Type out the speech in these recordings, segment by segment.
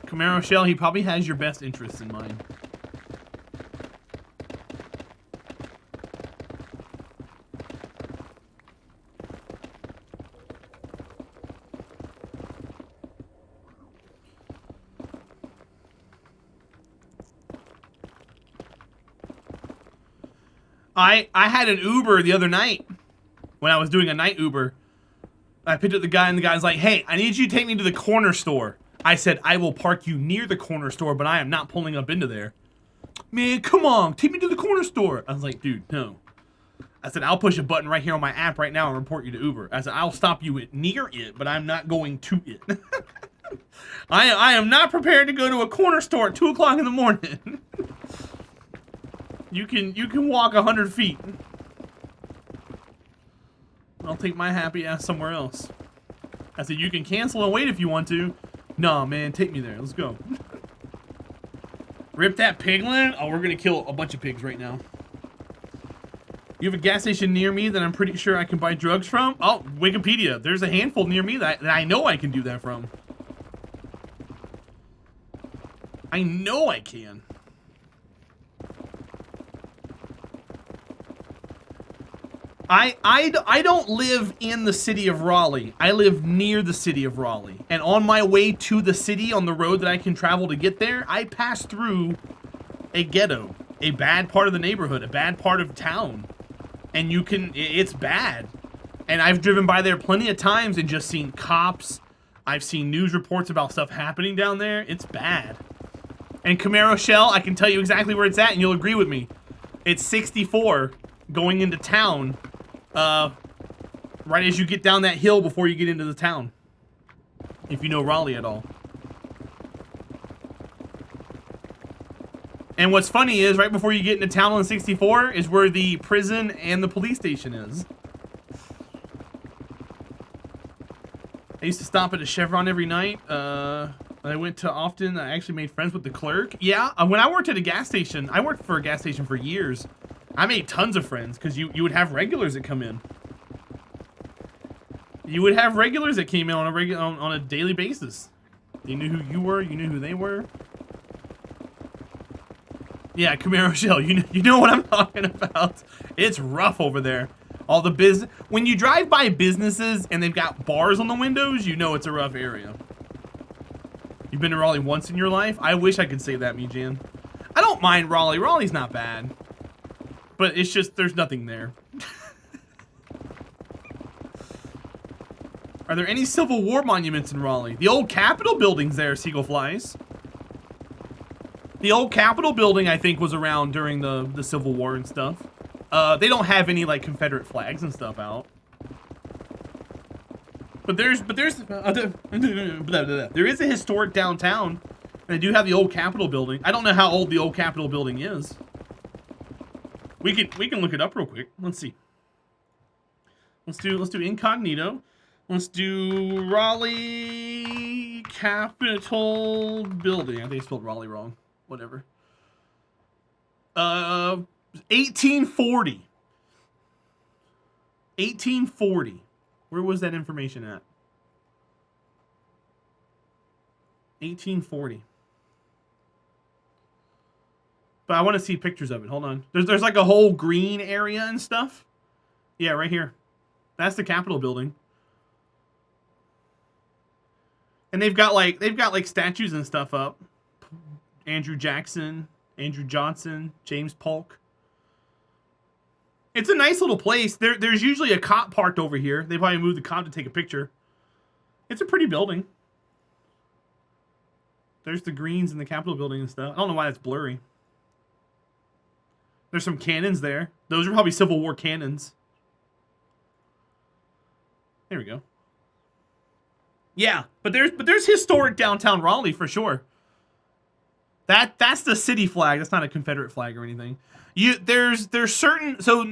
Camaro Shell, he probably has your best interests in mind. I had an Uber the other night when I was doing a night Uber. I picked up the guy and the guy's like, hey, I need you to take me to the corner store. I said, I will park you near the corner store, but I am not pulling up into there. Man, come on, take me to the corner store. I was like, dude, no. I said, I'll push a button right here on my app right now and report you to Uber. I said, I'll stop you near it, but I'm not going to it. I am not prepared to go to a corner store at 2 o'clock in the morning. You can walk 100 feet. I'll take my happy ass somewhere else. I said, you can cancel and wait if you want to. Nah, man, take me there. Let's go. Rip that piglet? Oh, we're gonna kill a bunch of pigs right now. You have a gas station near me that I'm pretty sure I can buy drugs from? Oh, Wikipedia. There's a handful near me that I know I can do that from. I know I can. I don't live in the city of Raleigh. I live near the city of Raleigh. And on my way to the city, on the road that I can travel to get there, I pass through a ghetto, a bad part of the neighborhood, a bad part of town. And it's bad. And I've driven by there plenty of times and just seen cops. I've seen news reports about stuff happening down there. It's bad. And Camaro Shell, I can tell you exactly where it's at and you'll agree with me. It's 64 going into town. Right as you get down that hill before you get into the town. If you know Raleigh at all. And what's funny is, right before you get into town on 64 is where the prison and the police station is. I used to stop at a Chevron every night. I went to often. I actually made friends with the clerk. Yeah, when I worked at a gas station, I worked for a gas station for years. I made tons of friends because you would have regulars that come in. You would have regulars that came in on a daily basis. They knew who you were. You knew who they were. Yeah, Camaro Shell. You know what I'm talking about. It's rough over there. All the business. When you drive by businesses and they've got bars on the windows, you know it's a rough area. You've been to Raleigh once in your life? I wish I could say that, me, Jan. I don't mind Raleigh. Raleigh's not bad. But it's just, there's nothing there. Are there any Civil War monuments in Raleigh? The old Capitol building's there, Seagull Flies. The old Capitol building, I think, was around during the Civil War and stuff. They don't have any, like, Confederate flags and stuff out. But there is a historic downtown. And they do have the old Capitol building. I don't know how old the old Capitol building is. We can look it up real quick. Let's see. Let's do incognito. Let's do Raleigh Capitol building. I think I spelled Raleigh wrong. Whatever. 1840. 1840. Where was that information at? 1840. But I want to see pictures of it. Hold on. There's like a whole green area and stuff. Yeah, right here. That's the Capitol building. And they've got like statues and stuff up. Andrew Jackson, Andrew Johnson, James Polk. It's a nice little place. There's usually a cop parked over here. They probably moved the cop to take a picture. It's a pretty building. There's the greens in the Capitol building and stuff. I don't know why that's blurry. There's some cannons there. Those are probably Civil War cannons. There we go. Yeah, but there's historic downtown Raleigh for sure. That's the city flag. That's not a Confederate flag or anything. There's certain, so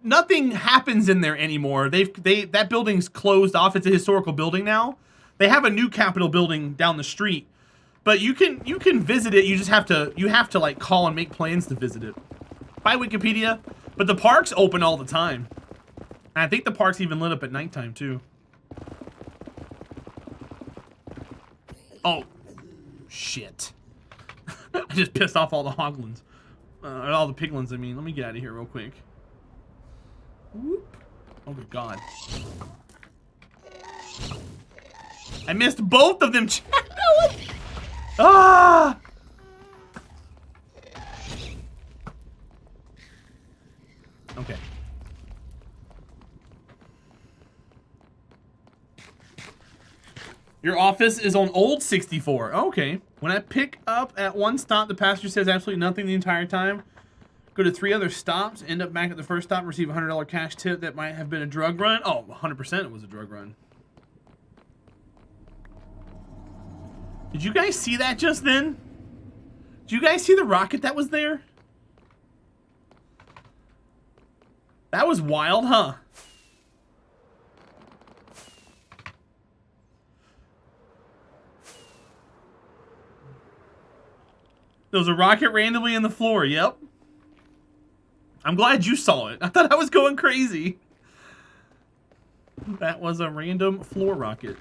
nothing happens in there anymore. That building's closed off. It's a historical building now. They have a new Capitol building down the street, but you can visit it. You just have to like call and make plans to visit it. By Wikipedia, but the park's open all the time. And I think the park's even lit up at nighttime too. Oh, shit. I just pissed off all the hoglins. All the piglins, I mean. Let me get out of here real quick. Whoop. Oh, good God. I missed both of them. Ah! Okay. Your office is on Old 64. Okay. When I pick up at one stop, the passenger says absolutely nothing the entire time. Go to 3 other stops, end up back at the first stop, receive a $100 cash tip that might have been a drug run. Oh, 100% it was a drug run. Did you guys see that just then? Did you guys see the rocket that was there? That was wild, huh? There was a rocket randomly in the floor, yep. I'm glad you saw it. I thought I was going crazy. That was a random floor rocket.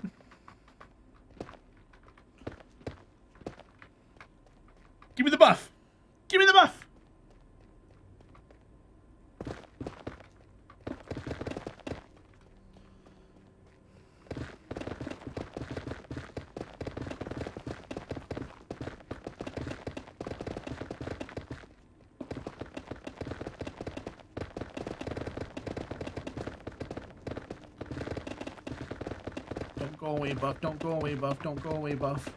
Give me the buff. Give me the buff. Don't go away, buff. Don't go away, buff. Don't go away, buff.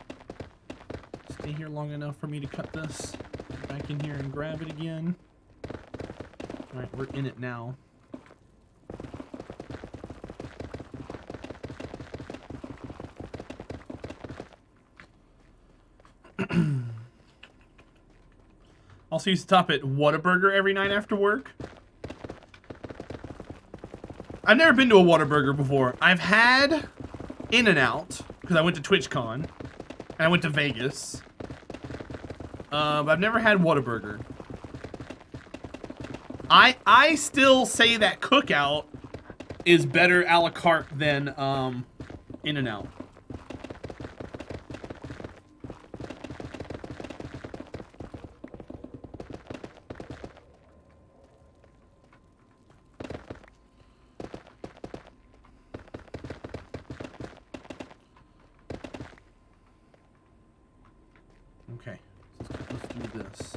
Stay here long enough for me to cut this. Get back in here and grab it again. Alright, we're in it now. Also used to stop at Whataburger every night after work. I've never been to a Whataburger before. I've had In-N-Out, because I went to TwitchCon, and I went to Vegas. But I've never had Whataburger. I still say that Cookout is better a la carte than In-N-Out. Okay, let's do this.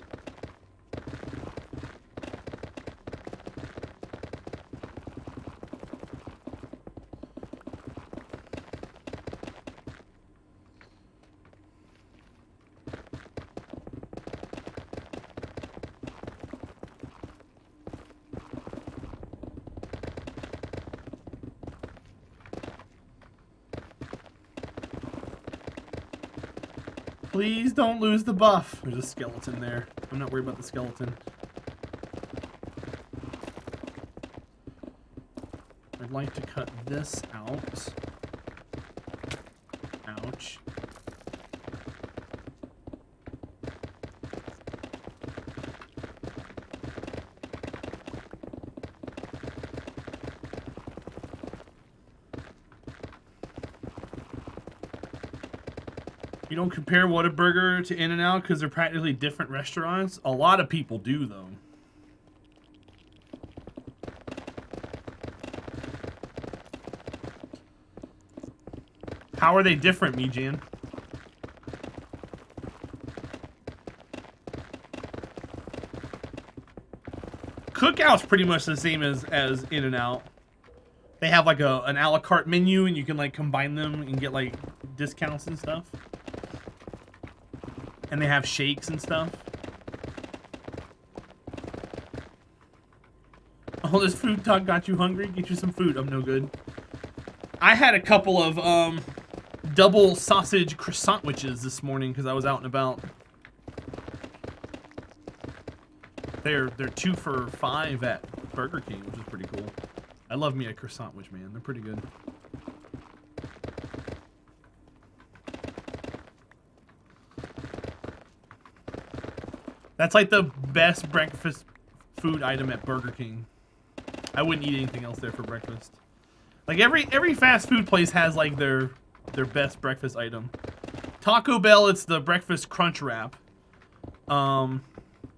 Please don't lose the buff. There's a skeleton there. I'm not worried about the skeleton. I'd like to cut this out. Ouch. You don't compare Whataburger to In-N-Out because they're practically different restaurants? A lot of people do, though. How are they different, Meejan? Cookout's pretty much the same as In-N-Out. They have like an a la carte menu and you can like combine them and get like discounts and stuff. And they have shakes and stuff. Oh, this food talk got you hungry? Get you some food. I'm no good. I had a couple of double sausage croissant witches this morning because I was out and about. They're 2 for $5 at Burger King, which is pretty cool. I love me a croissant witch, man. They're pretty good. That's like the best breakfast food item at Burger King. I wouldn't eat anything else there for breakfast. Like every fast food place has like their best breakfast item. Taco Bell, it's the breakfast crunch wrap.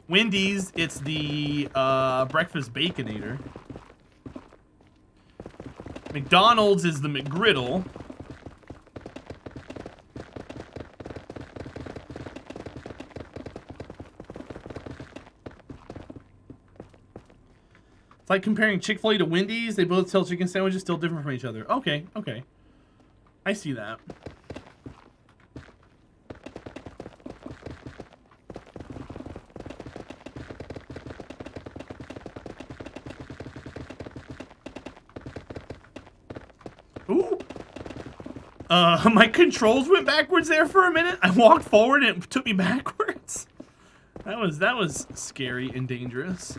Wendy's, it's the breakfast baconator. McDonald's is the McGriddle. It's like comparing Chick-fil-A to Wendy's. They both sell chicken sandwiches, still different from each other. Okay, okay. I see that. Ooh. My controls went backwards there for a minute. I walked forward and it took me backwards. That was scary and dangerous.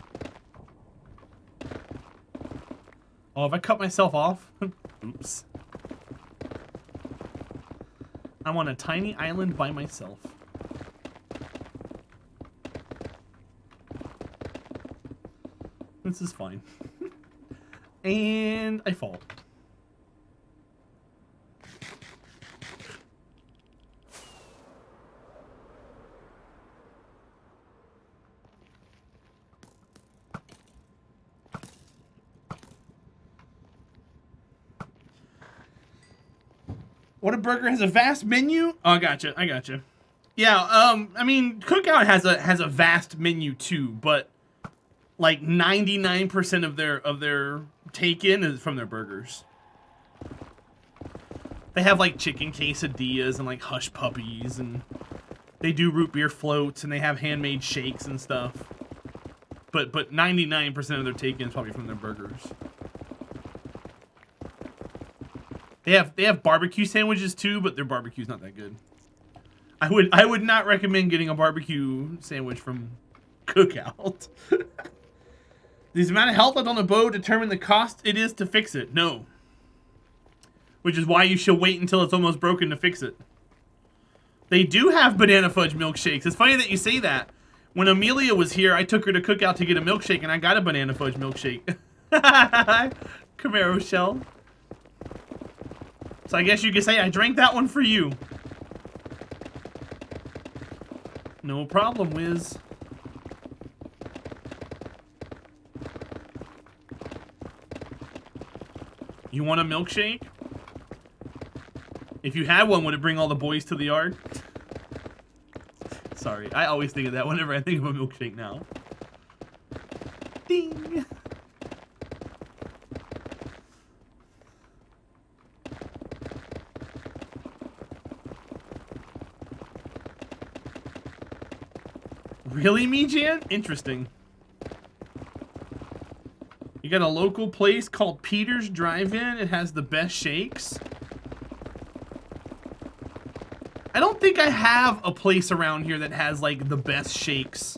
Oh, have I cut myself off? Oops. I'm on a tiny island by myself. This is fine. And I fall. Whataburger has a vast menu. Oh, I gotcha. I gotcha. Yeah. I mean, Cookout has a vast menu too, but like 99% of their take-in is from their burgers. They have like chicken quesadillas and like hush puppies, and they do root beer floats, and they have handmade shakes and stuff. But 99% of their take-in is probably from their burgers. They have barbecue sandwiches too, but their barbecue's not that good. I would not recommend getting a barbecue sandwich from Cookout. Does the amount of health left on the bow determine the cost it is to fix it? No. Which is why you should wait until it's almost broken to fix it. They do have banana fudge milkshakes. It's funny that you say that. When Amelia was here, I took her to Cookout to get a milkshake, and I got a banana fudge milkshake. Camaro shell. So I guess you could say I drank that one for you. No problem, Wiz. You want a milkshake? If you had one, would it bring all the boys to the yard? Sorry, I always think of that whenever I think of a milkshake now. Ding! Really, Meejan? Interesting. You got a local place called Peter's Drive-In. It has the best shakes. I don't think I have a place around here that has, like, the best shakes.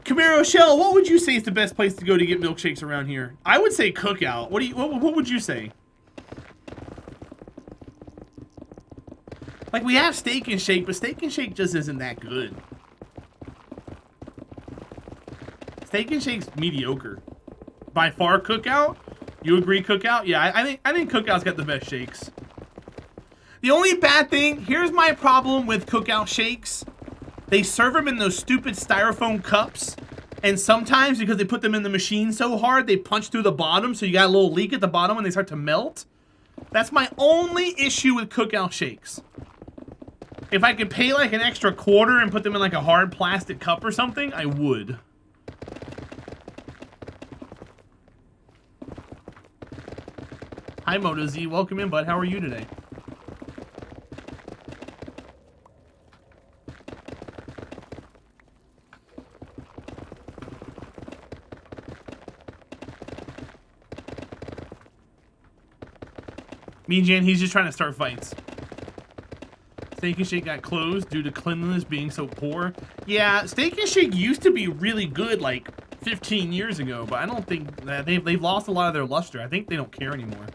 Camaro Shell, what would you say is the best place to go to get milkshakes around here? I would say Cookout. What would you say? Like, we have Steak and Shake, but Steak and Shake just isn't that good. Steak and Shake's mediocre. By far, Cookout? You agree, Cookout? Yeah, I think Cookout's got the best shakes. The only bad thing, here's my problem with Cookout shakes. They serve them in those stupid styrofoam cups, and sometimes because they put them in the machine so hard, they punch through the bottom, so you got a little leak at the bottom and they start to melt. That's my only issue with Cookout shakes. If I could pay like an extra quarter and put them in like a hard plastic cup or something, I would. Hi, Moto Z. Welcome in, bud. How are you today? Me and Jan, he's just trying to start fights. Steak and Shake got closed due to cleanliness being so poor. Yeah, Steak and Shake used to be really good like 15 years ago, but I don't think that they've lost a lot of their luster. I think they don't care anymore.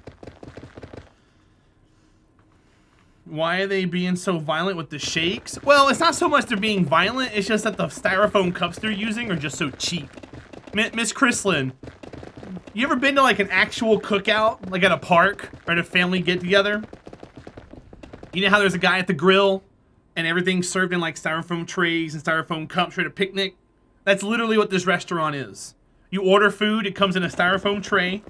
Why are they being so violent with the shakes? Well, it's not so much they're being violent, it's just that the styrofoam cups they're using are just so cheap. Miss Chrislyn, you ever been to like an actual cookout, like at a park or at a family get-together? You know how there's a guy at the grill and everything's served in like styrofoam trays and styrofoam cups for a picnic? That's literally what this restaurant is. You order food, it comes in a styrofoam tray.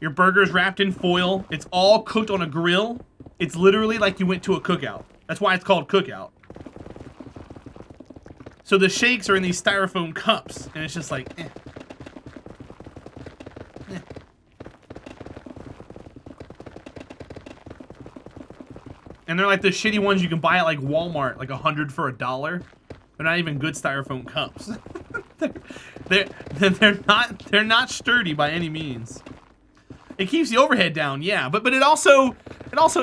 Your burger's wrapped in foil. It's all cooked on a grill. It's literally like you went to a cookout. That's why it's called cookout. So the shakes are in these styrofoam cups, and it's just like, eh. Eh. And they're like the shitty ones you can buy at like Walmart, like 100 for $1. They're not even good styrofoam cups. they're not sturdy by any means. It keeps the overhead down, yeah, but it also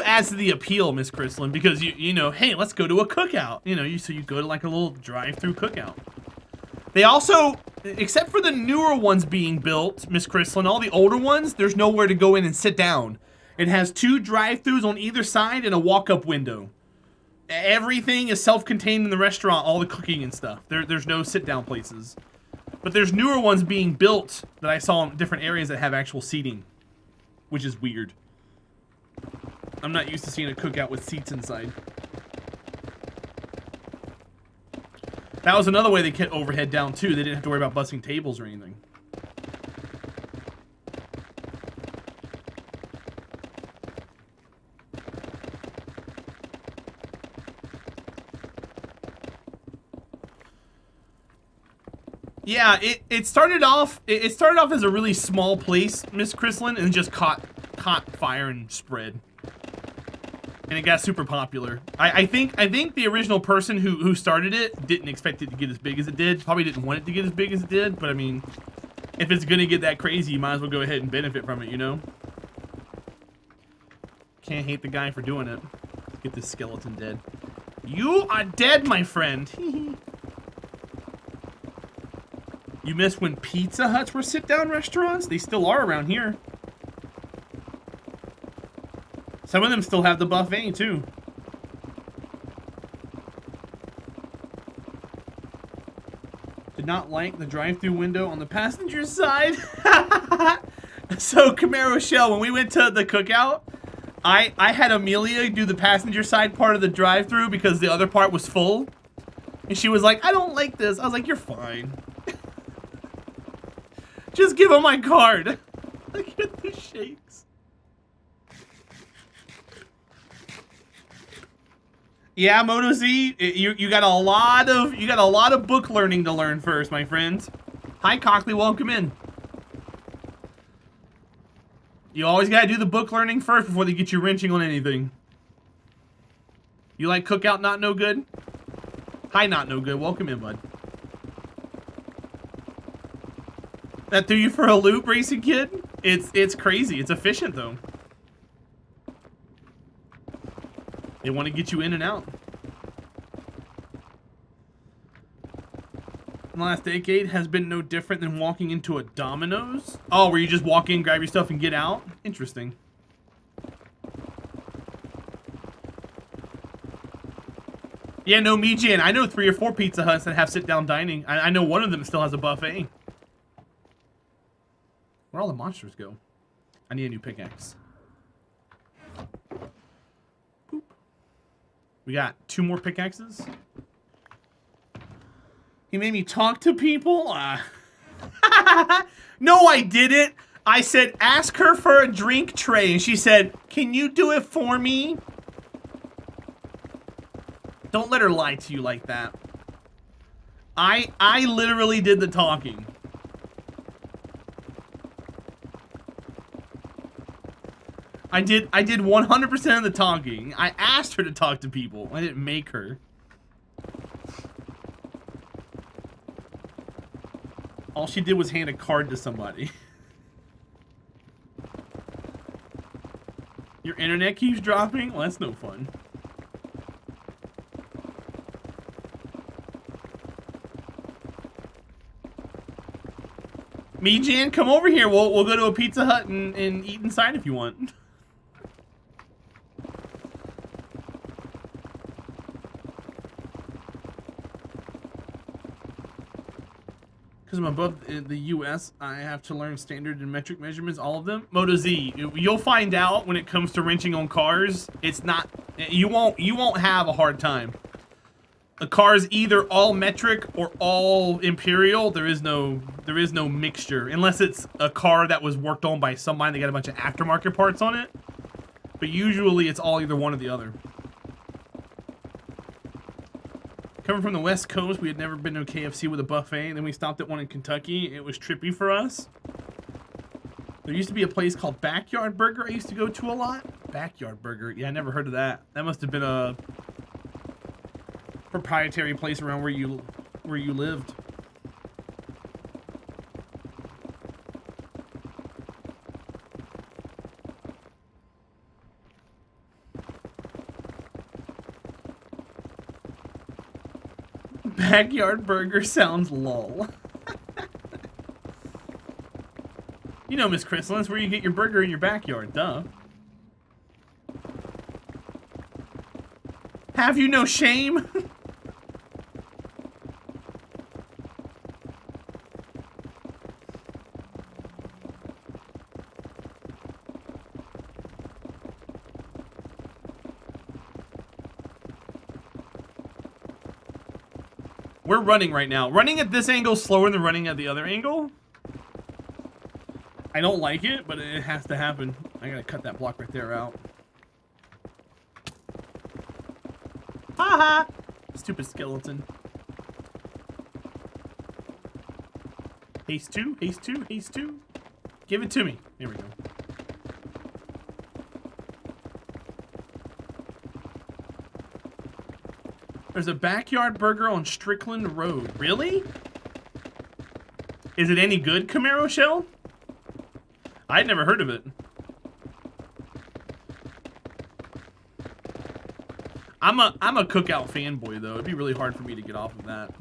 adds to the appeal, Miss Chrislin, because you know, hey, let's go to a cookout. You know, so you go to like a little drive-through cookout. They also, except for the newer ones being built, Miss Chrislin, all the older ones, there's nowhere to go in and sit down. It has 2 drive-throughs on either side and a walk-up window. Everything is self-contained in the restaurant, all the cooking and stuff. There's no sit-down places. But there's newer ones being built that I saw in different areas that have actual seating, which is weird. I'm not used to seeing a cookout with seats inside. That was another way they kept overhead down too. They didn't have to worry about busting tables or anything. Yeah, it started off as a really small place, Miss Chrislin, and just caught fire and spread. And it got super popular. I think the original person who started it didn't expect it to get as big as it did. Probably didn't want it to get as big as it did, but I mean, if it's gonna get that crazy, you might as well go ahead and benefit from it, you know? Can't hate the guy for doing it. Get this skeleton dead. You are dead, my friend. You missed when Pizza Huts were sit-down restaurants? They still are around here. Some of them still have the buffet, too. Did not like the drive-thru window on the passenger side. So, Camaro Shell, when we went to the cookout, I had Amelia do the passenger side part of the drive-thru because the other part was full. And she was like, I don't like this. I was like, you're fine. Just give him my card. Look at the shakes. Yeah, Moto Z, you got a lot of book learning to learn first, my friend. Hi, Cockley, welcome in. You always gotta do the book learning first before they get you wrenching on anything. You like cookout not no good? Hi, not no good. Welcome in, bud. That threw you for a loop, Racing Kid? It's crazy. It's efficient, though. They want to get you in and out. The last decade has been no different than walking into a Domino's. Oh, where you just walk in, grab your stuff, and get out? Interesting. Yeah, no, me, Jan. I know 3 or 4 Pizza Huts that have sit-down dining. I know one of them still has a buffet. Where'd all the monsters go? I need a new pickaxe. Boop. We got 2 more pickaxes. He made me talk to people? No, I didn't. I said, ask her for a drink tray. And she said, can you do it for me? Don't let her lie to you like that. I literally did the talking. I did 100% of the talking. I asked her to talk to people. I didn't make her. All she did was hand a card to somebody. Your internet keeps dropping? Well, that's no fun. Me, Jan, come over here. We'll go to a Pizza Hut and eat inside if you want. Because I'm above the US, I have to learn standard and metric measurements, all of them. Moto Z, you'll find out when it comes to wrenching on cars, it's not You won't have a hard time. A car is either all metric or all imperial. There is no mixture unless it's a car that was worked on by somebody that got a bunch of aftermarket parts on it. But usually it's all either one or the other. Coming from the West Coast, we had never been to a KFC with a buffet. Then we stopped at one in Kentucky. It was trippy for us. There used to be a place called Backyard Burger I used to go to a lot. Backyard Burger. Yeah, I never heard of that. That must have been a proprietary place around where you lived. Backyard Burger sounds lol. You know, Miss Crystal, that's where you get your burger in your backyard, duh. Have you no shame? We're running right now. Running at this angle is slower than running at the other angle. I don't like it, but it has to happen. I gotta cut that block right there out. Haha! Stupid skeleton. Haste 2, haste 2, haste 2. Give it to me. Here we go. There's a Backyard Burger on Strickland Road. Really? Is it any good, Camaro Shell? I'd never heard of it. I'm a cookout fanboy though. It'd be really hard for me to get off of that.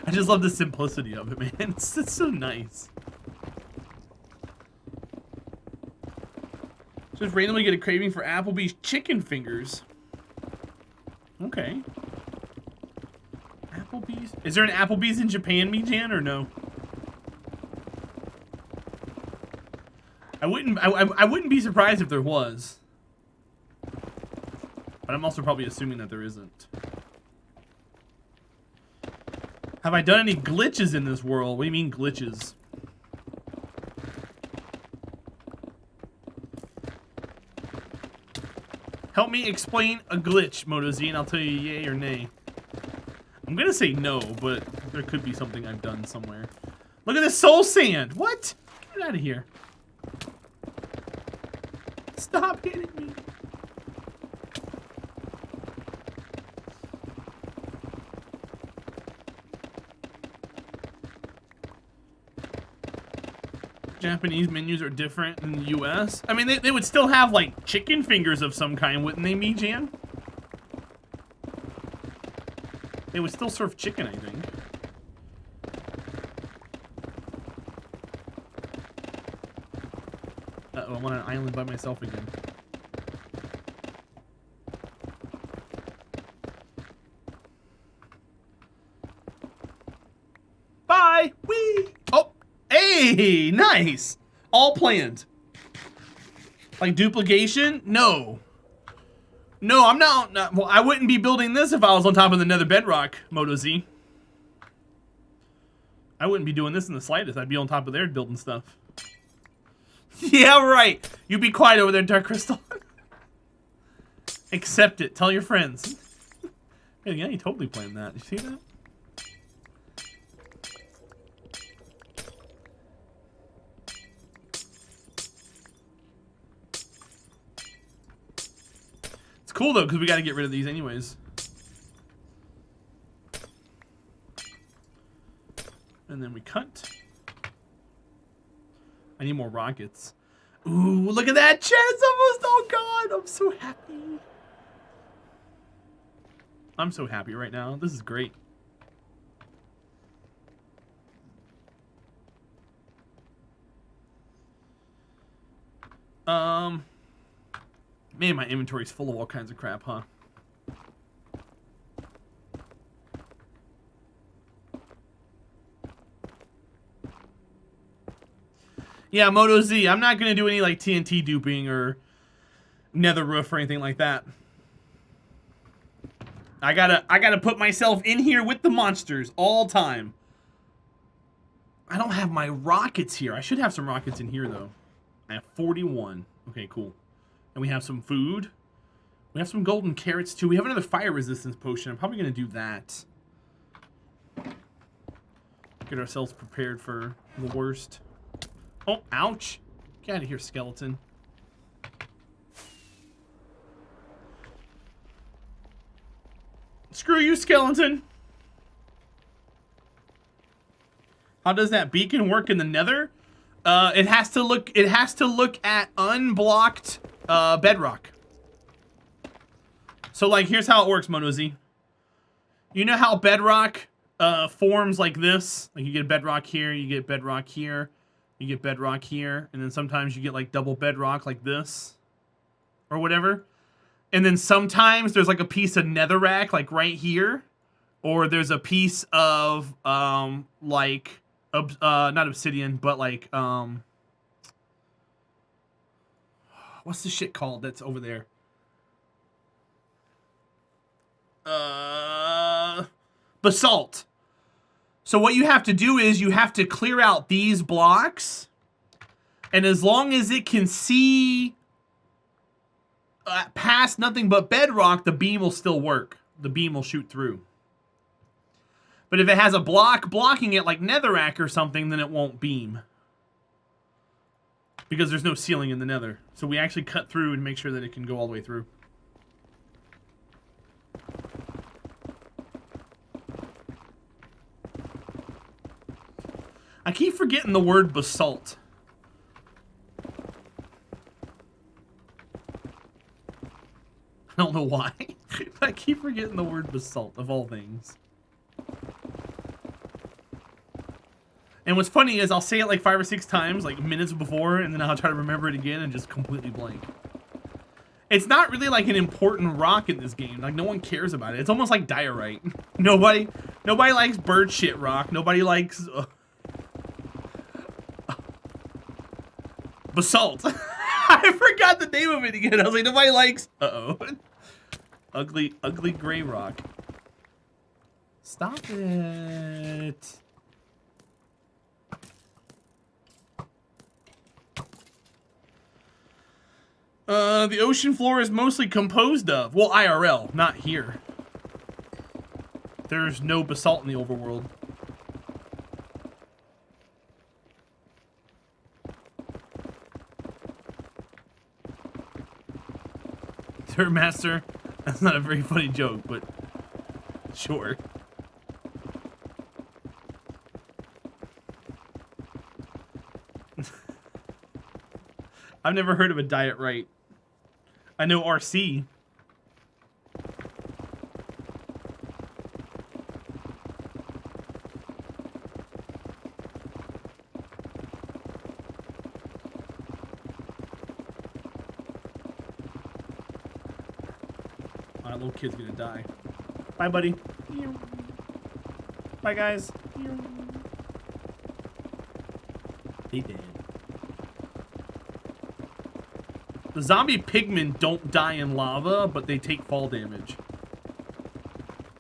I just love the simplicity of it, man. It's so nice. Just randomly get a craving for Applebee's chicken fingers. Okay. Applebee's? Is there an Applebee's in Japan, Mijan, or no? I wouldn't be surprised if there was. But I'm also probably assuming that there isn't. Have I done any glitches in this world? What do you mean glitches? Help me explain a glitch, MotoZ, and I'll tell you yay or nay. I'm gonna say no, but there could be something I've done somewhere. Look at this soul sand! What? Get out of here. Stop hitting me. Japanese menus are different in the US. I mean, they would still have, like, chicken fingers of some kind, wouldn't they, Mijan? They would still serve chicken, I think. Uh-oh, I'm on an island by myself again. Bye! Whee! Oh! Hey! Nice! All planned. Like duplication? No. No, I'm not. Well, I wouldn't be building this if I was on top of the nether bedrock, MotoZ. I wouldn't be doing this in the slightest. I'd be on top of there building stuff. Yeah, right. You be quiet over there, Dark Crystal. Accept it. Tell your friends. Yeah, you totally planned that. You see that? It's cool though, because we got to get rid of these anyways. And then we cut. I need more rockets. Ooh, look at that chest! Almost, oh god, I'm so happy. I'm so happy right now. This is great. Man, my inventory's full of all kinds of crap, huh? Yeah, MotoZ, I'm not gonna do any like TNT duping or nether roof or anything like that. I gotta put myself in here with the monsters all time. I don't have my rockets here. I should have some rockets in here though. I have 41. Okay, cool. And we have some food. We have some golden carrots too. We have another fire resistance potion. I'm probably gonna do that. Get ourselves prepared for the worst. Oh, ouch. Get out of here, skeleton. Screw you, skeleton. How does that beacon work in the nether? It has to look at unblocked bedrock. So like here's how it works, Monozy. You know how bedrock forms like this? Like you get bedrock here, you get bedrock here, you get bedrock here, and then sometimes you get like double bedrock like this or whatever. And then sometimes there's like a piece of netherrack like right here, or there's a piece of like not obsidian, but like what's the shit called that's over there? Basalt. So what you have to do is you have to clear out these blocks, and as long as it can see past nothing but bedrock, the beam will still work. The beam will shoot through. But if it has a block blocking it like netherrack or something, then it won't beam. Because there's no ceiling in the nether. So we actually cut through and make sure that it can go all the way through. I keep forgetting the word basalt. I don't know why. But I keep forgetting the word basalt, of all things. And what's funny is I'll say it like 5 or 6 times, like minutes before, and then I'll try to remember it again and just completely blank. It's not really like an important rock in this game. Like no one cares about it. It's almost like diorite. Nobody likes bird shit rock. Nobody likes basalt. I forgot the name of it again. I was like, nobody likes ugly gray rock. Stop it. The ocean floor is mostly composed of, well, IRL, not here. There's no basalt in the overworld. Terahdra, that's not a very funny joke, but sure. I've never heard of a diet right. I know RC. My little kid's gonna die. Bye, buddy. Bye, guys. He did. The zombie pigmen don't die in lava, but they take fall damage.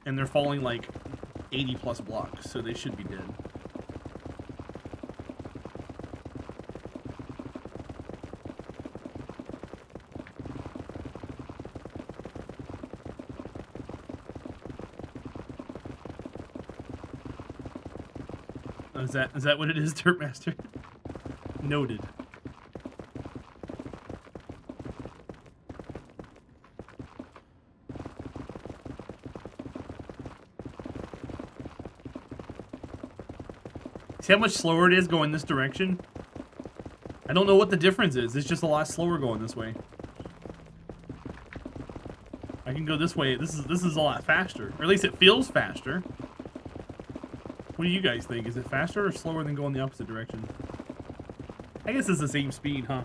And they're falling like 80 plus blocks, so they should be dead. Is that what it is, Dirtmaster? Noted. See how much slower it is going this direction? I don't know what the difference is. It's just a lot slower going this way. I can go this way. This is a lot faster. Or at least it feels faster. What do you guys think? Is it faster or slower than going the opposite direction? I guess it's the same speed, huh?